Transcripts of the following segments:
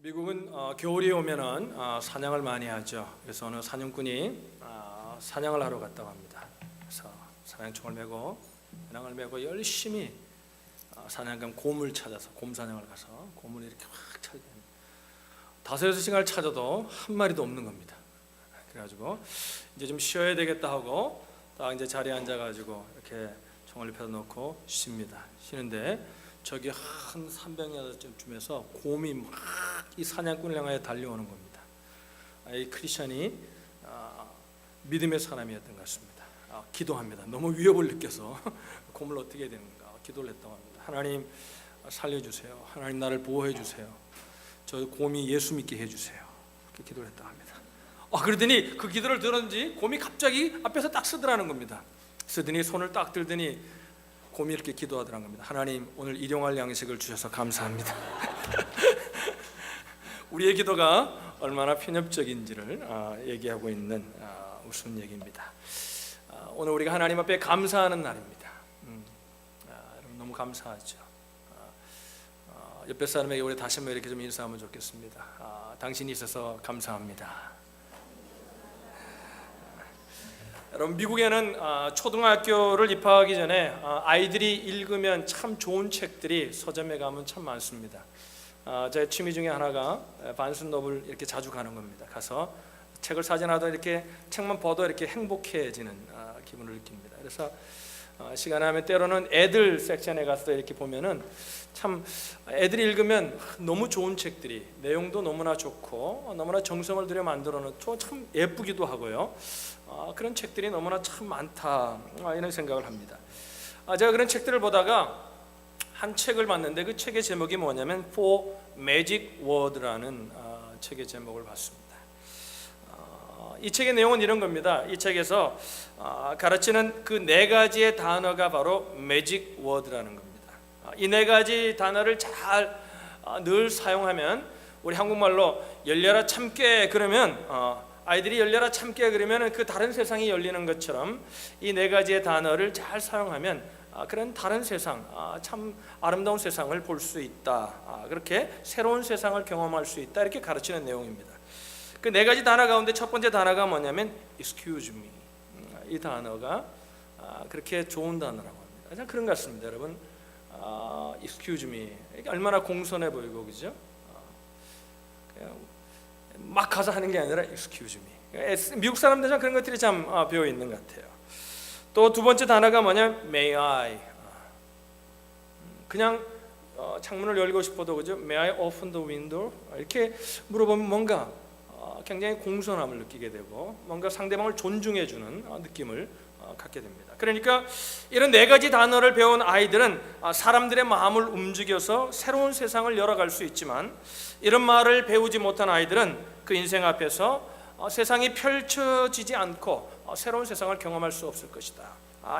미국은 겨울이 오면은 사냥을 많이 하죠. 그래서 어느 사냥꾼이 사냥을 하러 갔다고 합니다. 그래서 사냥총을 메고 배낭을 메고 열심히 사냥감 곰을 찾아서 곰 사냥을 가서 곰을 이렇게 확 찾게 됩니다. 5-6시간을 찾아도 한 마리도 없는 겁니다. 그래가지고 이제 좀 쉬어야 되겠다 하고 딱 이제 자리에 앉아가지고 이렇게 총을 펴 놓고 쉽니다. 쉬는데 저기 한 300야드쯤에서 곰이 막 이 사냥꾼을 향하여 달려오는 겁니다. 이 크리스천이 믿음의 사람이었던 것 같습니다. 기도합니다. 너무 위협을 느껴서 곰을 어떻게 해야 되는가 기도를 했다고 합니다. 하나님 살려주세요. 하나님 나를 보호해 주세요. 저 곰이 예수 믿게 해주세요. 그렇게 기도를 했다고 합니다. 그러더니 그 기도를 들었는지 곰이 갑자기 앞에서 딱 쓰더라는 겁니다. 쓰더니 손을 딱 들더니 곰이 이렇게 기도하더라는 겁니다. 하나님 오늘 일용할 양식을 주셔서 감사합니다. 우리의 기도가 얼마나 편협적인지를 얘기하고 있는 우스운 얘기입니다. 오늘 우리가 하나님 앞에 감사하는 날입니다. 여러분 너무 감사하죠. 옆에 사람에게 우리 다시 한번 이렇게 좀 인사하면 좋겠습니다. 당신이 있어서 감사합니다. 여러분 미국에는 초등학교를 입학하기 전에 아이들이 읽으면 참 좋은 책들이 서점에 가면 참 많습니다. 제 취미 중에 하나가 반슨 노블 이렇게 자주 가는 겁니다. 가서 책을 사지 않아도 이렇게 책만 봐도 이렇게 행복해지는 기분을 느낍니다. 그래서 시간 나면 때로는 애들 섹션에 가서 이렇게 보면은 참 애들이 읽으면 너무 좋은 책들이 내용도 너무나 좋고 너무나 정성을 들여 만들어 놓은 참 예쁘기도 하고요. 그런 책들이 너무나 참 많다 이런 생각을 합니다. 제가 그런 책들을 보다가 한 책을 봤는데 그 책의 제목이 뭐냐면 For Magic Word라는 책의 제목을 봤습니다. 이 책의 내용은 이런 겁니다. 이 책에서 가르치는 그 4가지의 단어가 바로 Magic Word라는 겁니다. 이 4가지 단어를 잘 늘 사용하면 우리 한국말로 열려라 참깨 그러면 아이들이 열려라 참깨 그러면 그 다른 세상이 열리는 것처럼 이 4가지의 단어를 잘 사용하면 그런 다른 세상, 참 아름다운 세상을 볼 수 있다. 그렇게 새로운 세상을 경험할 수 있다. 이렇게 가르치는 내용입니다. 그 4가지 단어 가운데 첫 번째 단어가 뭐냐면 excuse me. 이 단어가 그렇게 좋은 단어라고 합니다. 그런 것 같습니다, 여러분. excuse me. 이게 얼마나 공손해 보이고 그죠? 막 가서 하는 게 아니라 excuse me. 미국 사람들은 그런 것들이 참 배어 있는 것 같아요. 또 두 번째 단어가 뭐냐면 may I. 그냥 창문을 열고 싶어도 그죠? May I open the window? 이렇게 물어보면 뭔가 굉장히 공손함을 느끼게 되고 뭔가 상대방을 존중해 주는 느낌을 갖게 됩니다. 그러니까 이런 4가지 단어를 배운 아이들은 사람들의 마음을 움직여서 새로운 세상을 열어갈 수 있지만 이런 말을 배우지 못한 아이들은 그 인생 앞에서 세상이 펼쳐지지 않고 새로운 세상을 경험할 수 없을 것이다.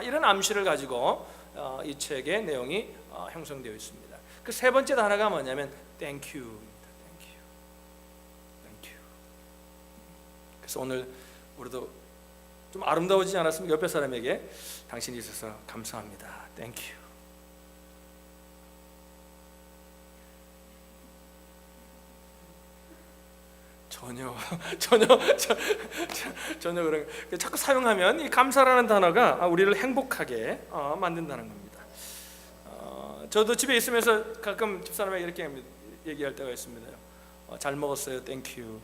이런 암시를 가지고 이 책의 내용이 형성되어 있습니다. 그 3번째 단어가 뭐냐면 Thank you. Thank you. Thank you. 그래서 오늘 우리도 좀 아름다워지지 않았으면 옆에 사람에게 당신이 있어서 감사합니다. Thank you. 전혀 그런 자꾸 사용하면 이 감사라는 단어가 우리를 행복하게 만든다는 겁니다. 저도 집에 있으면서 가끔 집사람에게 이렇게 얘기할 때가 있습니다. 잘 먹었어요, 땡큐.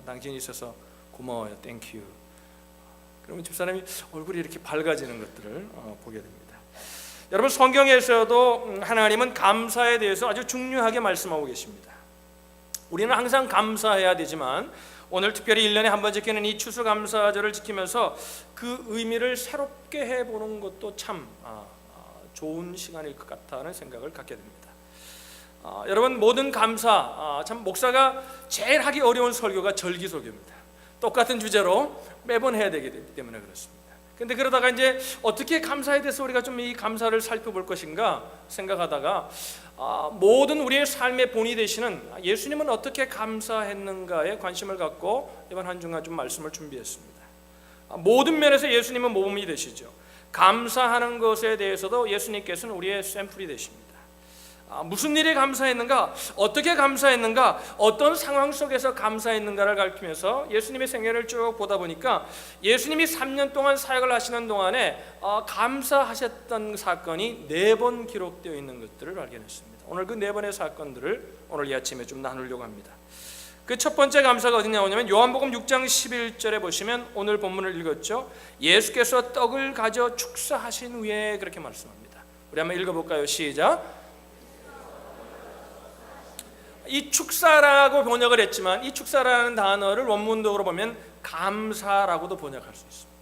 당신이 있어서 고마워요, 땡큐. 그러면 집사람이 얼굴이 이렇게 밝아지는 것들을 보게 됩니다. 여러분 성경에서도 하나님은 감사에 대해서 아주 중요하게 말씀하고 계십니다. 우리는 항상 감사해야 되지만 오늘 특별히 1년에 한 번 지키는 이 추수감사절을 지키면서 그 의미를 새롭게 해보는 것도 참 좋은 시간일 것 같다는 생각을 갖게 됩니다. 여러분 모든 감사, 참 목사가 제일 하기 어려운 설교가 절기설교입니다. 똑같은 주제로 매번 해야 되기 때문에 그렇습니다. 근데 그러다가 이제 어떻게 감사에 대해서 우리가 좀 이 감사를 살펴볼 것인가 생각하다가 모든 우리의 삶의 본이 되시는 예수님은 어떻게 감사했는가에 관심을 갖고 이번 한 주간 좀 말씀을 준비했습니다. 모든 면에서 예수님은 모범이 되시죠. 감사하는 것에 대해서도 예수님께서는 우리의 샘플이 되십니다. 무슨 일에 감사했는가, 어떻게 감사했는가, 어떤 상황 속에서 감사했는가를 가르치면서 예수님의 생애를 쭉 보다 보니까 예수님이 3년 동안 사역을 하시는 동안에 감사하셨던 사건이 4번 기록되어 있는 것들을 발견했습니다. 오늘 그 4번의 사건들을 오늘 이 아침에 좀 나누려고 합니다. 그 첫 번째 감사가 어디 나오냐면 요한복음 6장 11절에 보시면 오늘 본문을 읽었죠. 예수께서 떡을 가져 축사하신 후에 그렇게 말씀합니다. 우리 한번 읽어볼까요? 시작. 이 축사라고 번역을 했지만 이 축사라는 단어를 원문적으로 보면 감사라고도 번역할 수 있습니다.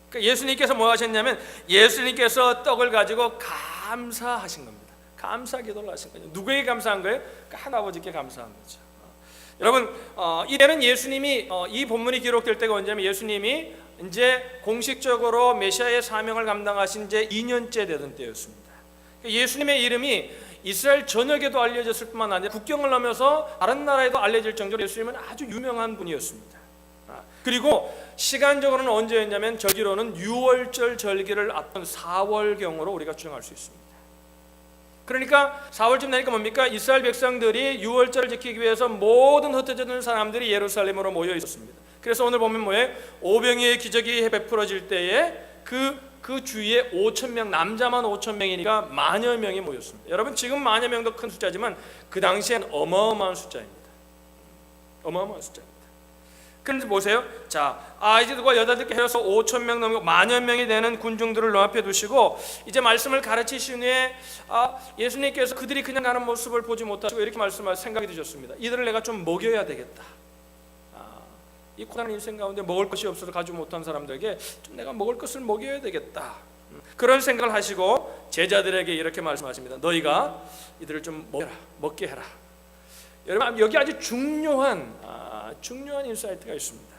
그러니까 예수님께서 뭐 하셨냐면 예수님께서 떡을 가지고 감사하신 겁니다. 감사 기도를 하신 거죠. 누구에게 감사한 거예요? 그러니까 하나아버지께 감사한 거죠. 여러분, 이때는 예수님이 이 본문이 기록될 때가 언제냐면 예수님이 이제 공식적으로 메시아의 사명을 감당하신 지 2년째 되던 때였습니다. 그러니까 예수님의 이름이 이스라엘 전역에도 알려졌을 뿐만 아니라 국경을 넘어서 다른 나라에도 알려질 정도로 예수님은 아주 유명한 분이었습니다. 그리고 시간적으로는 언제였냐면 저기로는 유월절 절기를 앞둔 4월경으로 우리가 추정할 수 있습니다. 그러니까 4월쯤 되니까 뭡니까? 이스라엘 백성들이 유월절을 지키기 위해서 모든 흩어졌던 사람들이 예루살렘으로 모여 있었습니다. 그래서 오늘 보면 뭐예요? 오병이의 기적이 베풀어질 때에 그 주위에 5,000명, 남자만 5,000명이니까 만여 명이 모였습니다. 여러분, 지금 만여 명도 큰 숫자지만 그 당시엔 어마어마한 숫자입니다. 어마어마한 숫자입니다. 그런데 보세요. 자, 아이들과 여자들께 해서 5,000명 넘고 만여 명이 되는 군중들을 눈앞에 두시고 이제 말씀을 가르치신 후에 예수님께서 그들이 그냥 가는 모습을 보지 못하시고 이렇게 말씀할 생각이 드셨습니다. 이들을 내가 좀 먹여야 되겠다. 이 고단한 인생 가운데 먹을 것이 없어서 가지고 못한 사람들에게 좀 내가 먹을 것을 먹여야 되겠다. 그런 생각을 하시고 제자들에게 이렇게 말씀하십니다. 너희가 이들을 좀 먹게 해라. 여러분, 여기 아주 중요한 인사이트가 있습니다.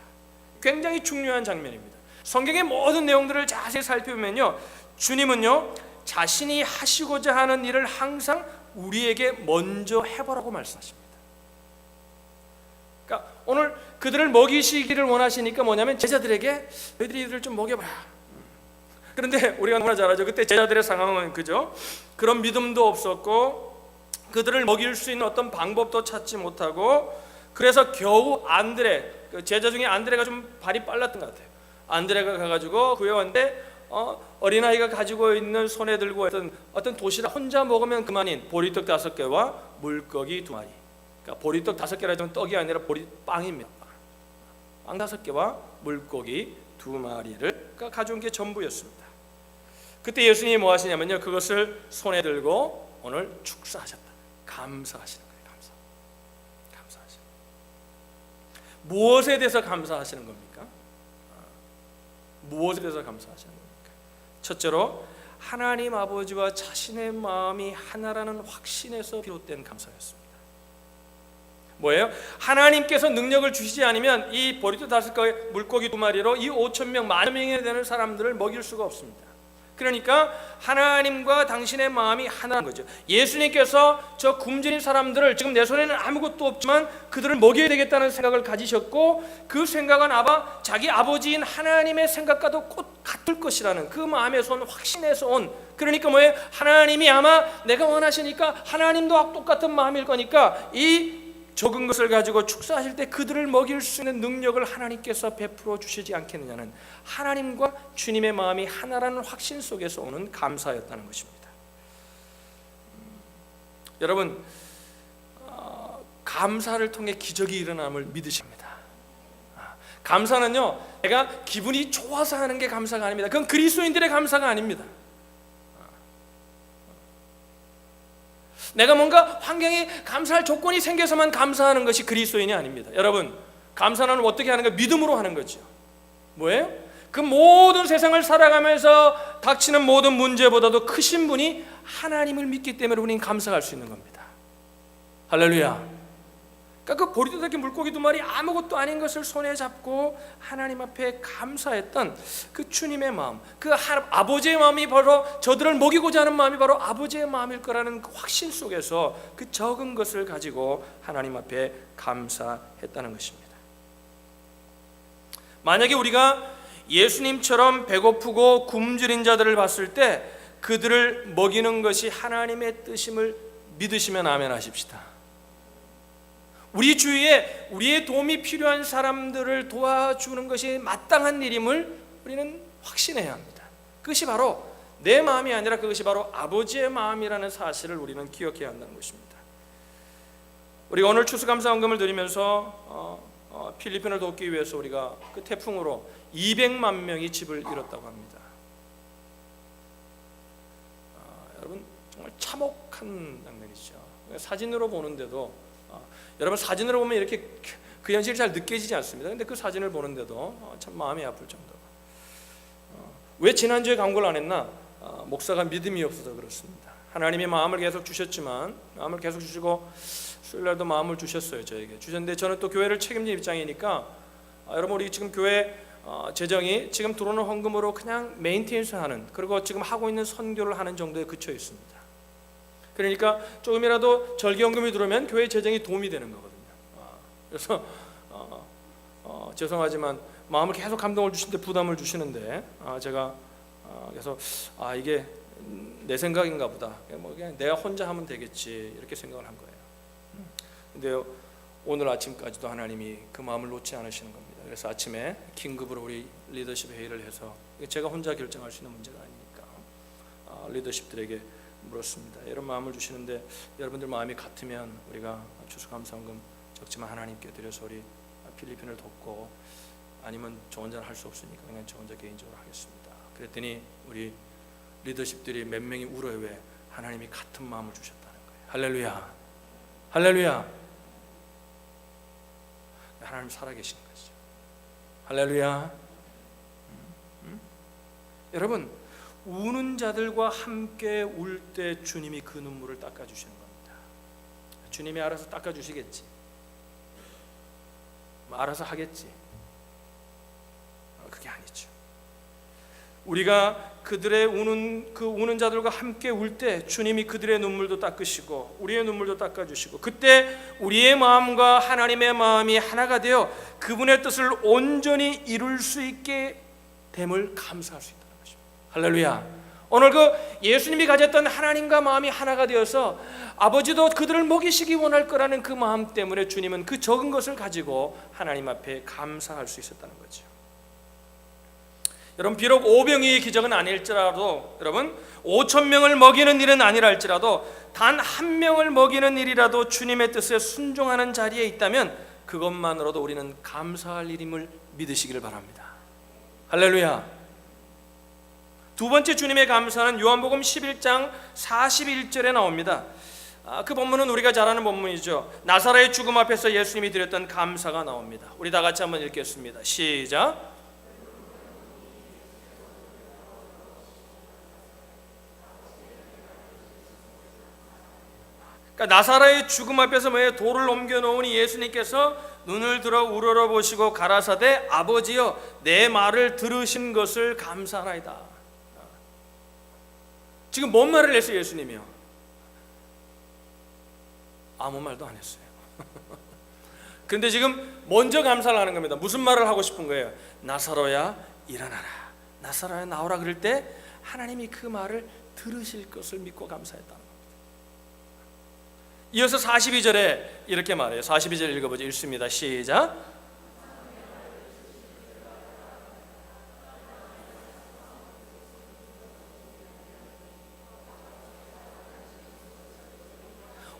굉장히 중요한 장면입니다. 성경의 모든 내용들을 자세히 살펴보면요, 주님은요 자신이 하시고자 하는 일을 항상 우리에게 먼저 해보라고 말씀하십니다. 그러니까 오늘 그들을 먹이시기를 원하시니까 뭐냐면 제자들에게 너희들이 이들을 좀 먹여봐라. 그런데 우리가 너무나 잘 알죠. 그때 제자들의 상황은 그죠? 그런 믿음도 없었고 그들을 먹일 수 있는 어떤 방법도 찾지 못하고 그래서 겨우 안드레, 그 제자 중에 안드레가 좀 발이 빨랐던 것 같아요. 안드레가 가가지고 구해왔는데 어린아이가 가지고 있는 손에 들고 있던 어떤 도시락 혼자 먹으면 그만인 보리떡 5개와 물고기 2마리. 그러니까 보리떡 5개라면 떡이 아니라 빵입니다. 빵 5개와 물고기 2마리를 가져온 게 전부였습니다. 그때 예수님이 뭐 하시냐면요, 그것을 손에 들고 오늘 축사하셨다. 감사하시는 거예요. 감사하시는. 무엇에 대해서 감사하시는 겁니까? 무엇에 대해서 감사하시는 겁니까? 첫째로 하나님 아버지와 자신의 마음이 하나라는 확신에서 비롯된 감사였습니다. 뭐예요? 하나님께서 능력을 주시지 않으면 이 보리떡 5개, 물고기 2마리로 이 5,000명, 만여 명이 되는 사람들을 먹일 수가 없습니다. 그러니까 하나님과 당신의 마음이 하나인 거죠. 예수님께서 저 굶주린 사람들을 지금 내 손에는 아무것도 없지만 그들을 먹여야 되겠다는 생각을 가지셨고 그 생각은 자기 아버지인 하나님의 생각과도 꼭 같을 것이라는 그 마음에서 온 확신에서 온, 그러니까 뭐예요? 하나님이 아마 내가 원하시니까 하나님도 똑같은 마음일 거니까 이 적은 것을 가지고 축사하실 때 그들을 먹일 수 있는 능력을 하나님께서 베풀어 주시지 않겠느냐는 하나님과 주님의 마음이 하나라는 확신 속에서 오는 감사였다는 것입니다. 여러분, 감사를 통해 기적이 일어남을 믿으십니다. 감사는요, 내가 기분이 좋아서 하는 게 감사가 아닙니다. 그건 그리스도인들의 감사가 아닙니다. 내가 뭔가 환경에 감사할 조건이 생겨서만 감사하는 것이 그리스도인이 아닙니다. 여러분, 감사는 어떻게 하는 거? 믿음으로 하는 거죠. 뭐예요? 그 모든 세상을 살아가면서 닥치는 모든 문제보다도 크신 분이 하나님을 믿기 때문에 우리는 감사할 수 있는 겁니다. 할렐루야. 그러니까 그 보리떡 5개, 물고기 2마리 아무것도 아닌 것을 손에 잡고 하나님 앞에 감사했던 그 주님의 마음, 그 아버지의 마음이 바로 저들을 먹이고자 하는 마음이 바로 아버지의 마음일 거라는 그 확신 속에서 그 적은 것을 가지고 하나님 앞에 감사했다는 것입니다. 만약에 우리가 예수님처럼 배고프고 굶주린 자들을 봤을 때 그들을 먹이는 것이 하나님의 뜻임을 믿으시면 아멘 하십시다. 우리 주위에 우리의 도움이 필요한 사람들을 도와주는 것이 마땅한 일임을 우리는 확신해야 합니다. 그것이 바로 내 마음이 아니라 그것이 바로 아버지의 마음이라는 사실을 우리는 기억해야 한다는 것입니다. 우리가 오늘 추수감사헌금을 드리면서 필리핀을 돕기 위해서 우리가 그 태풍으로 200만 명이 집을 잃었다고 합니다. 여러분 정말 참혹한 장면이죠. 사진으로 보는데도 여러분 사진으로 보면 이렇게 그 현실이 잘 느껴지지 않습니다. 근데 그 사진을 보는데도 참 마음이 아플 정도로. 왜 지난주에 광고를 안 했나? 목사가 믿음이 없어서 그렇습니다. 하나님이 마음을 계속 주셨지만 마음을 계속 주시고 수요일날도 마음을 주셨어요. 저에게 주셨는데 저는 또 교회를 책임지는 입장이니까 여러분 우리 지금 교회 재정이 지금 들어오는 헌금으로 그냥 메인테인스 하는, 그리고 지금 하고 있는 선교를 하는 정도에 그쳐 있습니다. 그러니까 조금이라도 절기헌금이 들어오면 교회 재정이 도움이 되는 거거든요. 그래서 죄송하지만 마음을 계속 감동을 주시는데 부담을 주시는데 제가 그래서 이게 내 생각인가 보다. 뭐 그냥 내가 혼자 하면 되겠지 이렇게 생각을 한 거예요. 근데 오늘 아침까지도 하나님이 그 마음을 놓지 않으시는 겁니다. 그래서 아침에 긴급으로 우리 리더십 회의를 해서 제가 혼자 결정할 수 있는 문제가 아니니까 리더십들에게 물었습니다. 이런 마음을 주시는데 여러분들 마음이 같으면 우리가 추수감사헌금 적지만 하나님께 드려서 우리 필리핀을 돕고, 아니면 저 혼자 할 수 없으니까 그냥 저 혼자 개인적으로 하겠습니다. 그랬더니 우리 리더십들이 몇 명이 울어요. 왜? 하나님이 같은 마음을 주셨다는 거예요. 할렐루야, 할렐루야. 하나님 살아계신 거죠. 할렐루야. 여러분, 우는 자들과 함께 울 때 주님이 그 눈물을 닦아주시는 겁니다. 주님이 알아서 닦아주시겠지, 알아서 하겠지. 그게 아니죠. 우리가 그들의 우는 자들과 함께 울 때 주님이 그들의 눈물도 닦으시고 우리의 눈물도 닦아주시고, 그때 우리의 마음과 하나님의 마음이 하나가 되어 그분의 뜻을 온전히 이룰 수 있게 됨을 감사할 수 있다는 것입니다. 할렐루야. 오늘 그 예수님이 가졌던 하나님과 마음이 하나가 되어서 아버지도 그들을 먹이시기 원할 거라는 그 마음 때문에 주님은 그 적은 것을 가지고 하나님 앞에 감사할 수 있었다는 거죠. 여러분, 비록 오병이의 기적은 아닐지라도, 여러분 5,000명을 먹이는 일은 아니라 할지라도 단 한 명을 먹이는 일이라도 주님의 뜻에 순종하는 자리에 있다면 그것만으로도 우리는 감사할 일임을 믿으시기를 바랍니다. 할렐루야. 두 번째 주님의 감사는 요한복음 11장 41절에 나옵니다. 그 본문은 우리가 잘 아는 본문이죠. 나사로의 죽음 앞에서 예수님이 드렸던 감사가 나옵니다. 우리 다 같이 한번 읽겠습니다. 시작. 그러니까 나사로의 죽음 앞에서 돌을 옮겨놓으니 예수님께서 눈을 들어 우러러보시고 가라사대 아버지여 내 말을 들으신 것을 감사하나이다. 지금 뭔 말을 했어요? 예수님이요? 아무 말도 안 했어요. 그런데 지금 먼저 감사를 하는 겁니다. 무슨 말을 하고 싶은 거예요? 나사로야 일어나라, 나사로야 나오라. 그럴 때 하나님이 그 말을 들으실 것을 믿고 감사했다는 겁니다. 이어서 42절에 이렇게 말해요. 42절 읽어보죠. 읽습니다. 시작.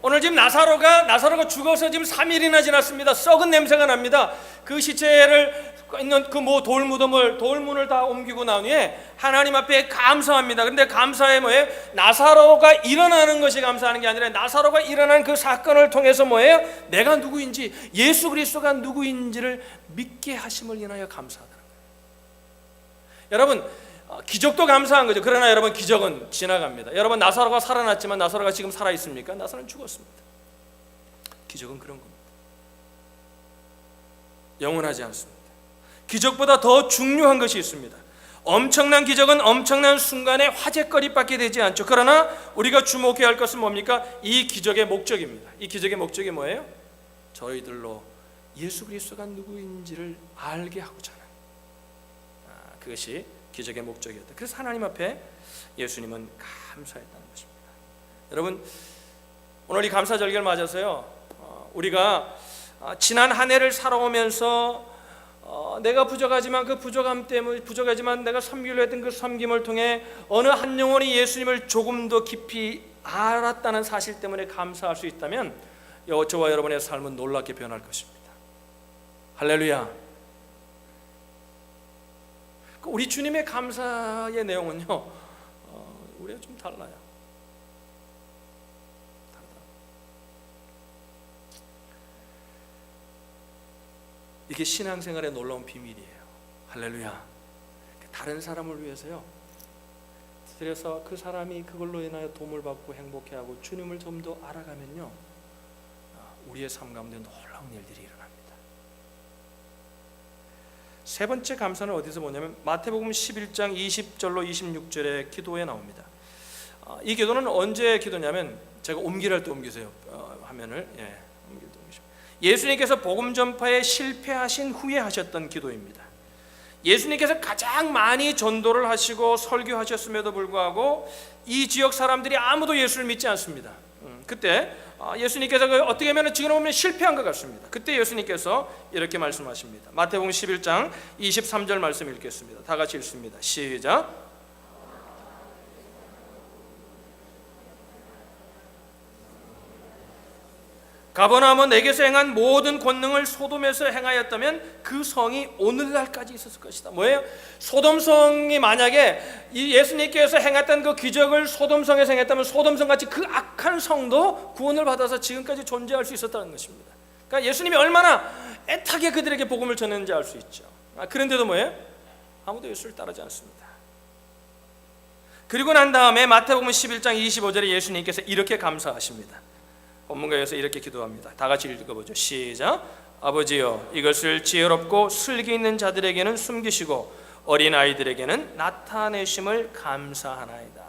오늘 지금 나사로가 죽어서 지금 3일이나 지났습니다. 썩은 냄새가 납니다. 그 시체를 있는 그 돌문을 다 옮기고 난 후에 하나님 앞에 감사합니다. 그런데 감사해 뭐예요? 나사로가 일어나는 것이 감사하는 게 아니라 나사로가 일어난 그 사건을 통해서 뭐예요? 내가 누구인지, 예수 그리스도가 누구인지를 믿게 하심을 인하여 감사하다는 거예요. 여러분, 기적도 감사한 거죠. 그러나 여러분, 기적은 지나갑니다. 여러분, 나사로가 살아났지만 나사로가 지금 살아 있습니까? 나사로는 죽었습니다. 기적은 그런 겁니다. 영원하지 않습니다. 기적보다 더 중요한 것이 있습니다. 엄청난 기적은 엄청난 순간에 화제거리밖에 되지 않죠. 그러나 우리가 주목해야 할 것은 뭡니까? 이 기적의 목적입니다. 이 기적의 목적이 뭐예요? 저희들로 예수 그리스도가 누구인지를 알게 하고자 하는, 그것이 기적의 목적이었다. 그래서 하나님 앞에 예수님은 감사했다는 것입니다. 여러분, 오늘 이 감사절기를 맞아서요, 우리가 지난 한 해를 살아오면서 내가 부족하지만 그 부족함 때문에 부족하지만 내가 섬기려 했던 그 섬김을 통해 어느 한 영혼이 예수님을 조금 더 깊이 알았다는 사실 때문에 감사할 수 있다면 저와 여러분의 삶은 놀랍게 변할 것입니다. 할렐루야. 우리 주님의 감사의 내용은요, 우리가 좀 달라요. 이게 신앙생활의 놀라운 비밀이에요. 할렐루야. 다른 사람을 위해서요, 그래서 그 사람이 그걸로 인하여 도움을 받고 행복해하고 주님을 좀 더 알아가면요, 우리의 삶 가운데 놀라운 일들이 일어납니다. 세 번째 감사는 어디서 보냐면 마태복음 11장 20절로 26절의 기도에 나옵니다. 이 기도는 언제 기도냐면, 제가 옮기랄 때 옮기세요. 화면을. 옮길 때 옮기시고. 예수님께서 복음 전파에 실패하신 후에 하셨던 기도입니다. 예수님께서 가장 많이 전도를 하시고 설교하셨음에도 불구하고 이 지역 사람들이 아무도 예수를 믿지 않습니다. 그때 예수님께서 어떻게 보면 지금 보면 실패한 것 같습니다. 그때 예수님께서 이렇게 말씀하십니다. 마태복음 11장 23절 말씀 읽겠습니다. 다 같이 읽습니다. 시작. 가버나움은 내게서 행한 모든 권능을 소돔에서 행하였다면 그 성이 오늘날까지 있었을 것이다. 뭐예요? 소돔성이 만약에 이 예수님께서 행했던 그 기적을 소돔성에서 행했다면 소돔성같이 그 악한 성도 구원을 받아서 지금까지 존재할 수 있었다는 것입니다. 그러니까 예수님이 얼마나 애타게 그들에게 복음을 전했는지 알 수 있죠. 그런데도 뭐예요? 아무도 예수를 따르지 않습니다. 그리고 난 다음에 마태복음 11장 25절에 예수님께서 이렇게 감사하십니다. 본문가에서 이렇게 기도합니다. 다 같이 읽어보죠. 시작. 아버지여, 이것을 지혜롭고 슬기 있는 자들에게는 숨기시고 어린 아이들에게는 나타내심을 감사하나이다.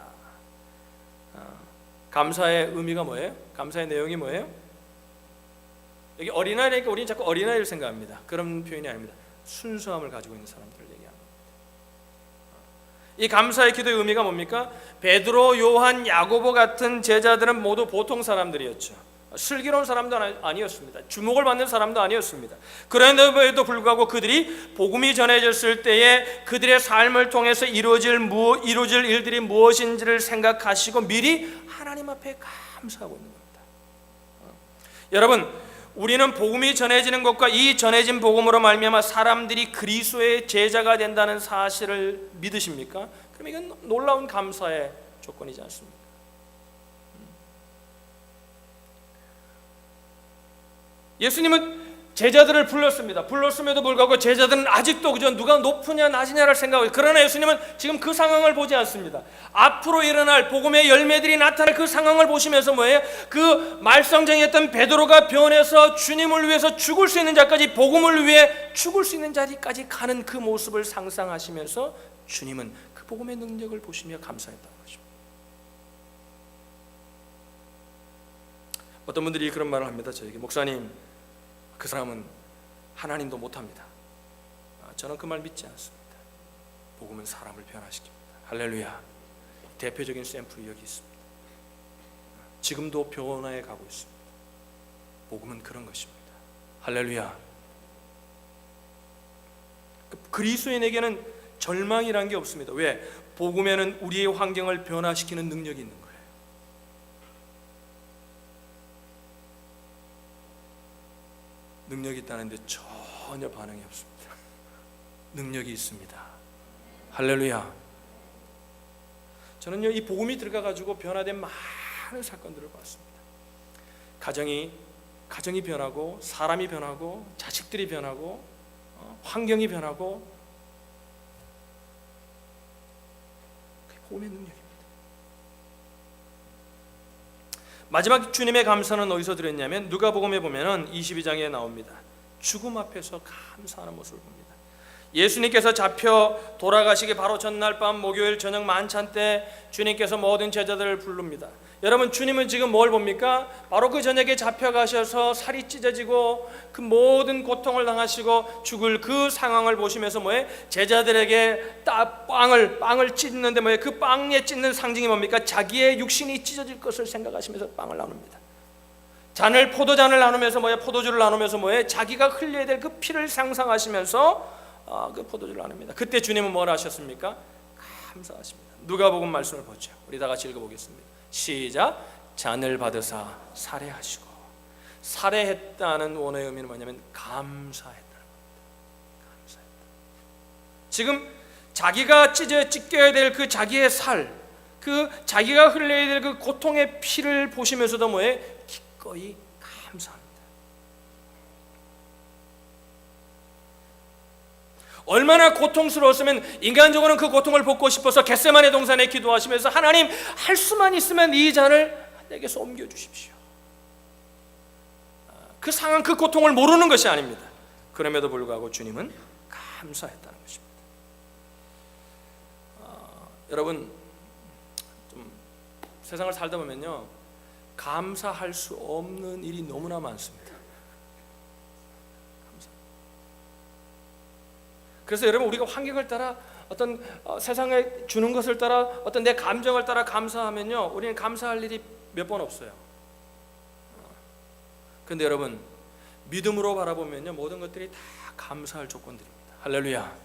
감사의 의미가 뭐예요? 감사의 내용이 뭐예요? 여기 어린아이니까 우리는 자꾸 어린아이를 생각합니다. 그런 표현이 아닙니다. 순수함을 가지고 있는 사람들을 얘기합니다. 이 감사의 기도의 의미가 뭡니까? 베드로, 요한, 야고보 같은 제자들은 모두 보통 사람들이었죠. 슬기로운 사람도 아니었습니다. 주목을 받는 사람도 아니었습니다. 그런데도 불구하고 그들이 복음이 전해졌을 때에 그들의 삶을 통해서 이루어질 일들이 무엇인지를 생각하시고 미리 하나님 앞에 감사하고 있는 겁니다. 여러분, 우리는 복음이 전해지는 것과 이 전해진 복음으로 말미암아 사람들이 그리스도의 제자가 된다는 사실을 믿으십니까? 그럼 이건 놀라운 감사의 조건이지 않습니까? 예수님은 제자들을 불렀습니다. 불렀음에도 불구하고 제자들은 아직도 그저 누가 높으냐 낮으냐를 생각하고, 그러나 예수님은 지금 그 상황을 보지 않습니다. 앞으로 일어날 복음의 열매들이 나타날 그 상황을 보시면서 뭐예요? 그 말썽쟁이였던 베드로가 변해서 주님을 위해서 죽을 수 있는 자까지, 복음을 위해 죽을 수 있는 자리까지 가는 그 모습을 상상하시면서 주님은 그 복음의 능력을 보시며 감사했다는 것입니다. 어떤 분들이 그런 말을 합니다. 저에게, 목사님, 그 사람은 하나님도 못합니다. 저는 그 말 믿지 않습니다. 복음은 사람을 변화시킵니다. 할렐루야. 대표적인 샘플이 여기 있습니다. 지금도 변화해 가고 있습니다. 복음은 그런 것입니다. 할렐루야. 그리스도인에게는 절망이란 게 없습니다. 왜? 복음에는 우리의 환경을 변화시키는 능력이 있는 거예요. 능력이 있다는데 전혀 반응이 없습니다. 능력이 있습니다. 할렐루야. 저는요, 이 복음이 들어가가지고 변화된 많은 사건들을 봤습니다. 가정이 변하고, 사람이 변하고, 자식들이 변하고, 환경이 변하고, 그게 복음의 능력입니다. 마지막 주님의 감사는 어디서 들었냐면 누가복음에 보면은 22장에 나옵니다. 죽음 앞에서 감사하는 모습을 봅니다. 예수님께서 잡혀 돌아가시기 바로 전날 밤 목요일 저녁 만찬 때 주님께서 모든 제자들을 부릅니다. 여러분, 주님은 지금 뭘 봅니까? 바로 그 저녁에 잡혀가셔서 살이 찢어지고 그 모든 고통을 당하시고 죽을 그 상황을 보시면서 뭐예요? 제자들에게 빵을 찢는데 뭐예요? 그 빵에 찢는 상징이 뭡니까? 자기의 육신이 찢어질 것을 생각하시면서 빵을 나눕니다. 잔을 포도잔을 나누면서 뭐예요? 포도주를 나누면서 뭐예요? 자기가 흘려야 될 그 피를 상상하시면서 그 포도주를 나눕니다. 그때 주님은 뭘 하셨습니까? 감사하십니다. 누가복음 말씀을 보죠. 우리 다 같이 읽어보겠습니다. 시작. 잔을 받으사 살해하시고. 살해했다는 원어의 의미는 뭐냐면 감사했다는 겁니다. 감사했다. 지금 자기가 찢겨야 될 그 자기의 살, 그 자기가 흘려야 될 그 고통의 피를 보시면서도 뭐예요? 기꺼이 감사합니다. 얼마나 고통스러웠으면 인간적으로는 그 고통을 벗고 싶어서 겟세마네 동산에 기도하시면서 하나님, 할 수만 있으면 이 잔을 내게서 옮겨주십시오. 그 상황, 그 고통을 모르는 것이 아닙니다. 그럼에도 불구하고 주님은 감사했다는 것입니다. 여러분, 좀 세상을 살다 보면요, 감사할 수 없는 일이 너무나 많습니다. 그래서 여러분, 우리가 환경을 따라 어떤 세상에 주는 것을 따라 어떤 내 감정을 따라 감사하면요, 우리는 감사할 일이 몇 번 없어요. 그런데 여러분, 믿음으로 바라보면요, 모든 것들이 다 감사할 조건들입니다. 할렐루야.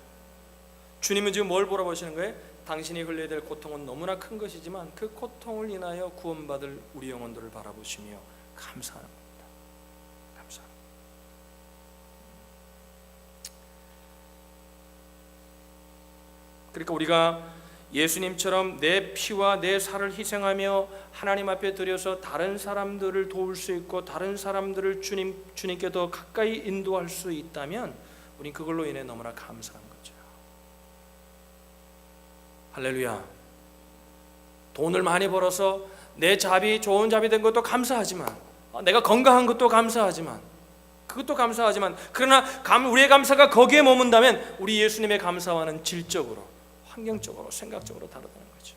주님은 지금 뭘 보라보시는 거예요? 당신이 흘려야 될 고통은 너무나 큰 것이지만 그 고통을 인하여 구원받을 우리 영혼들을 바라보시며 감사하는 겁니다. 감사합니다. 그러니까 우리가 예수님처럼 내 피와 내 살을 희생하며 하나님 앞에 드려서 다른 사람들을 도울 수 있고 다른 사람들을 주님께 더 가까이 인도할 수 있다면 우린 그걸로 인해 너무나 감사한 거죠. 할렐루야. 돈을 많이 벌어서 내 잡이 좋은 잡이 된 것도 감사하지만, 내가 건강한 것도 감사하지만, 그것도 감사하지만, 그러나 우리의 감사가 거기에 머문다면 우리 예수님의 감사와는 질적으로, 환경적으로, 생각적으로 다르다는 거죠.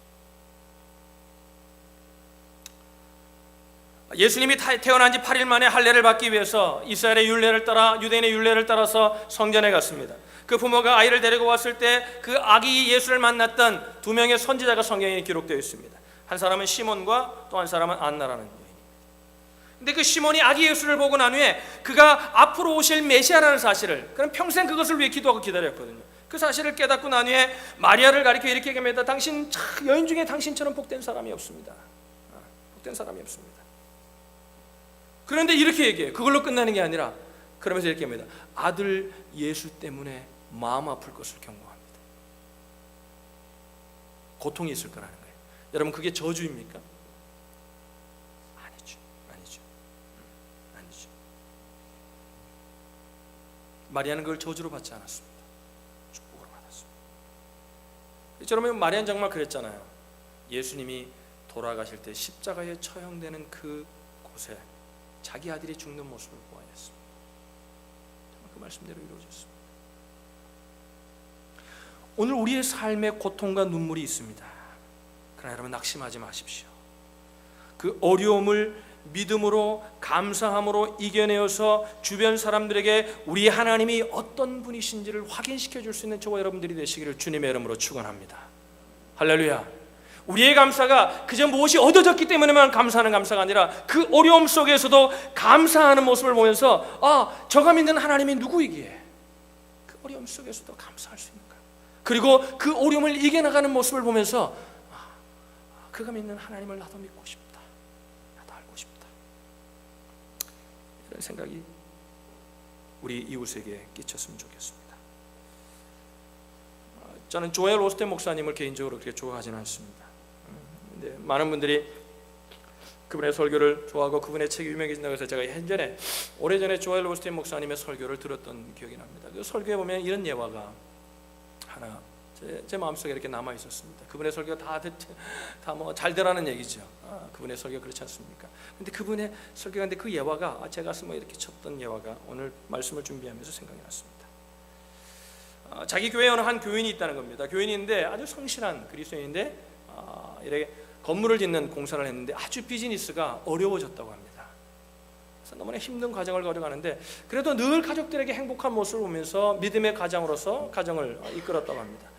예수님이 태어난 지 8일 만에 할례를 받기 위해서 이스라엘의 율례를 따라, 유대인의 율례를 따라서 성전에 갔습니다. 그 부모가 아이를 데리고 왔을 때 그 아기 예수를 만났던 두 명의 선지자가 성경에 기록되어 있습니다. 한 사람은 시몬과 또 한 사람은 안나라는 여인입니다. 근데 그 시몬이 아기 예수를 보고 난 후에 그가 앞으로 오실 메시아라는 사실을, 그럼 평생 그것을 위해 기도하고 기다렸거든요. 그 사실을 깨닫고 난 후에 마리아를 가리켜 이렇게 얘기합니다. 당신 여인 중에 당신처럼 복된 사람이 없습니다. 복된 사람이 없습니다. 그런데 이렇게 얘기해요. 그걸로 끝나는 게 아니라 그러면서 이렇게 합니다. 아들 예수 때문에 마음 아플 것을 경고합니다. 고통이 있을 거라는 거예요. 여러분, 그게 저주입니까? 아니죠. 마리아는 그걸 저주로 받지 않았습니다. 축복으로 받았습니다. 여러분, 마리아는 정말 그랬잖아요. 예수님이 돌아가실 때 십자가에 처형되는 그 곳에 자기 아들이 죽는 모습을 보았습니다. 그 말씀대로 이루어졌습니다. 오늘 우리의 삶에 고통과 눈물이 있습니다. 그러나 여러분, 낙심하지 마십시오. 그 어려움을 믿음으로, 감사함으로 이겨내어서 주변 사람들에게 우리 하나님이 어떤 분이신지를 확인시켜 줄 수 있는 저와 여러분들이 되시기를 주님의 이름으로 축원합니다. 할렐루야. 우리의 감사가 그저 무엇이 얻어졌기 때문에만 감사하는 감사가 아니라 그 어려움 속에서도 감사하는 모습을 보면서 저가 믿는 하나님이 누구이기에 그 어려움 속에서도 감사할 수 있는가, 그리고 그 어려움을 이겨나가는 모습을 보면서 그가 믿는 하나님을 나도 믿고 싶다, 나도 알고 싶다, 이런 생각이 우리 이웃에게 끼쳤으면 좋겠습니다. 저는 조엘 오스틴 목사님을 개인적으로 그렇게 좋아하지는 않습니다. 근데 많은 분들이 그분의 설교를 좋아하고 그분의 책이 유명해진다고 해서 제가 오래전에 조엘 오스틴 목사님의 설교를 들었던 기억이 납니다. 그 설교에 보면 이런 예화가 하나 제 마음속에 이렇게 남아 있었습니다. 그분의 설교가 다 뭐 잘 되라는 얘기죠. 그분의 설교 그렇지 않습니까? 근데 그분의 설교인데 그 예화가 제 가슴에 이렇게 쳤던 예화가 오늘 말씀을 준비하면서 생각이 났습니다. 자기 교회에 어느 한 교인이 있다는 겁니다. 교인인데 아주 성실한 그리스도인인데 이렇게 건물을 짓는 공사를 했는데 아주 비즈니스가 어려워졌다고 합니다. 그래서 너무나 힘든 과정을 걸어가는데 그래도 늘 가족들에게 행복한 모습을 보면서 믿음의 가장으로서 가정을 이끌었다고 합니다.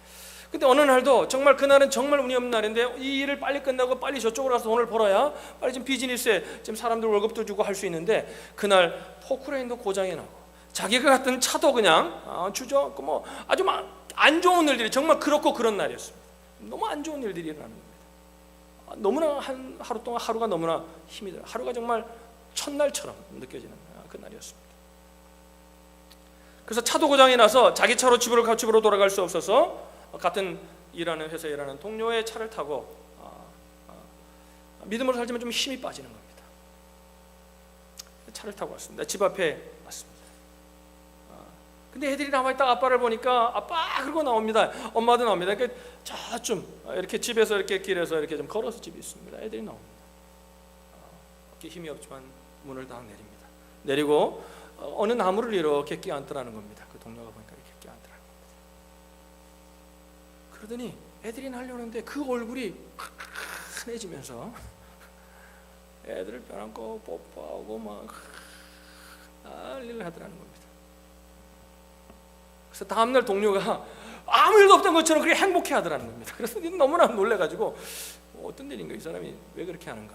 근데 어느 날도 정말 그날은 정말 운이 없는 날인데 이 일을 빨리 끝나고 빨리 저쪽으로 가서 돈을 벌어야 빨리 지금 비즈니스에 지금 사람들 월급도 주고 할 수 있는데, 그날 포크레인도 고장이 나고 자기가 갔던 차도 그냥 주저앉고 뭐 아주 막 안 좋은 일들이 정말 그렇고 그런 날이었습니다. 너무 안 좋은 일들이 일어나는 겁니다. 너무나 하루 동안 하루가 너무나 힘이 들어요. 하루가 정말 첫날처럼 느껴지는 그 날이었습니다. 그래서 차도 고장이 나서 자기 차로 집으로 돌아갈 수 없어서 같은 일하는 회사에 일하는 동료의 차를 타고 믿음으로 살지만 좀 힘이 빠지는 겁니다. 차를 타고 왔습니다. 집 앞에 왔습니다. 근데 애들이 남아있다가 아빠를 보니까 아빠 그러고 나옵니다. 엄마도 나옵니다. 그러니까 저쯤 이렇게 집에서 이렇게 길에서 이렇게 좀 걸어서 집이 있습니다. 애들이 나옵니다. 힘이 없지만 문을 다 내립니다. 내리고 어느 나무를 이렇게 끼얹더라는 겁니다. 그 동료가 보니까 이렇게 끼얹더라는 겁니다. 그러더니 애들이 날려오는데 그 얼굴이 환해지면서 애들을 뼈안고 뽀뽀하고 막 난리를 하더라는 겁니다. 그래서 다음날 동료가 아무 일도 없던 것처럼 그렇게 행복해 하더라는 겁니다. 그래서 너무나 놀래가지고 어떤 일인가, 이 사람이 왜 그렇게 하는가,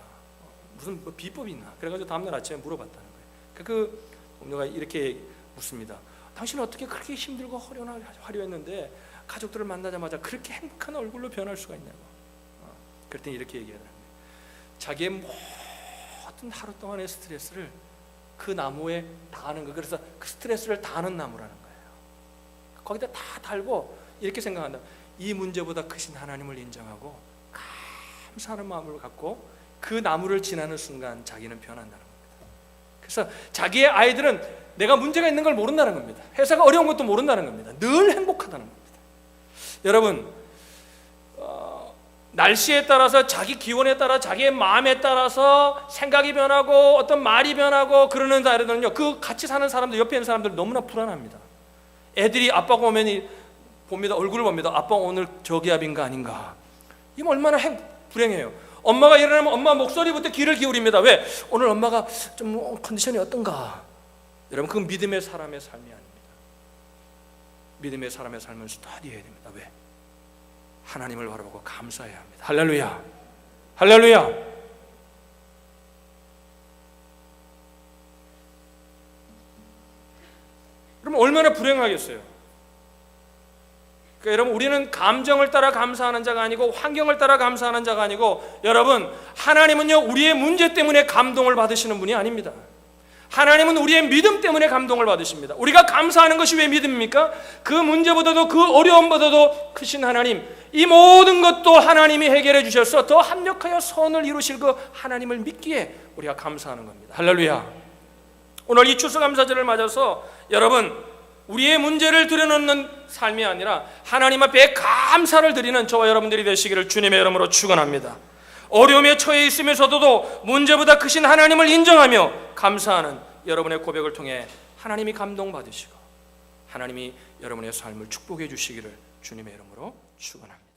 무슨 뭐 비법이 있나, 그래가지고 다음날 아침에 물어봤다는 거예요. 그 동료가 이렇게 묻습니다. 당신은 어떻게 그렇게 힘들고 화려했는데 가족들을 만나자마자 그렇게 행복한 얼굴로 변할 수가 있냐고. 그랬더니 이렇게 얘기하더라고요. 자기의 모든 하루 동안의 스트레스를 그 나무에 다하는 거예요. 그래서 그 스트레스를 다하는 나무라는 거예요. 거기다 다 달고 이렇게 생각한다. 이 문제보다 크신 하나님을 인정하고 감사하는 마음을 갖고 그 나무를 지나는 순간 자기는 변한다는 겁니다. 그래서 자기의 아이들은 내가 문제가 있는 걸 모른다는 겁니다. 회사가 어려운 것도 모른다는 겁니다. 늘 행복하다는 겁니다. 여러분, 날씨에 따라서, 자기 기온에 따라, 자기의 마음에 따라서 생각이 변하고 어떤 말이 변하고 그러는 사람들은요, 그 같이 사는 사람들, 옆에 있는 사람들 너무나 불안합니다. 애들이 아빠가 오면 봅니다. 얼굴을 봅니다. 아빠 오늘 저기압인가 아닌가. 이거 얼마나 불행해요. 엄마가 일어나면 엄마 목소리부터 귀를 기울입니다. 왜? 오늘 엄마가 좀 컨디션이 어떤가. 여러분, 그건 믿음의 사람의 삶이 아닙니다. 믿음의 사람의 삶은 스터디해야 됩니다. 왜? 하나님을 바라보고 감사해야 합니다. 할렐루야, 할렐루야. 그럼 얼마나 불행하겠어요. 그러니까 여러분, 우리는 감정을 따라 감사하는 자가 아니고 환경을 따라 감사하는 자가 아니고, 여러분, 하나님은요 우리의 문제 때문에 감동을 받으시는 분이 아닙니다. 하나님은 우리의 믿음 때문에 감동을 받으십니다. 우리가 감사하는 것이 왜 믿음입니까? 그 문제보다도 그 어려움보다도 크신 하나님, 이 모든 것도 하나님이 해결해 주셔서 더 합력하여 선을 이루실 그 하나님을 믿기에 우리가 감사하는 겁니다. 할렐루야. 오늘 이 추수감사절을 맞아서 여러분, 우리의 문제를 들여놓는 삶이 아니라 하나님 앞에 감사를 드리는 저와 여러분들이 되시기를 주님의 이름으로 축원합니다. 어려움에 처해 있으면서도 문제보다 크신 하나님을 인정하며 감사하는 여러분의 고백을 통해 하나님이 감동받으시고 하나님이 여러분의 삶을 축복해 주시기를 주님의 이름으로 축원합니다.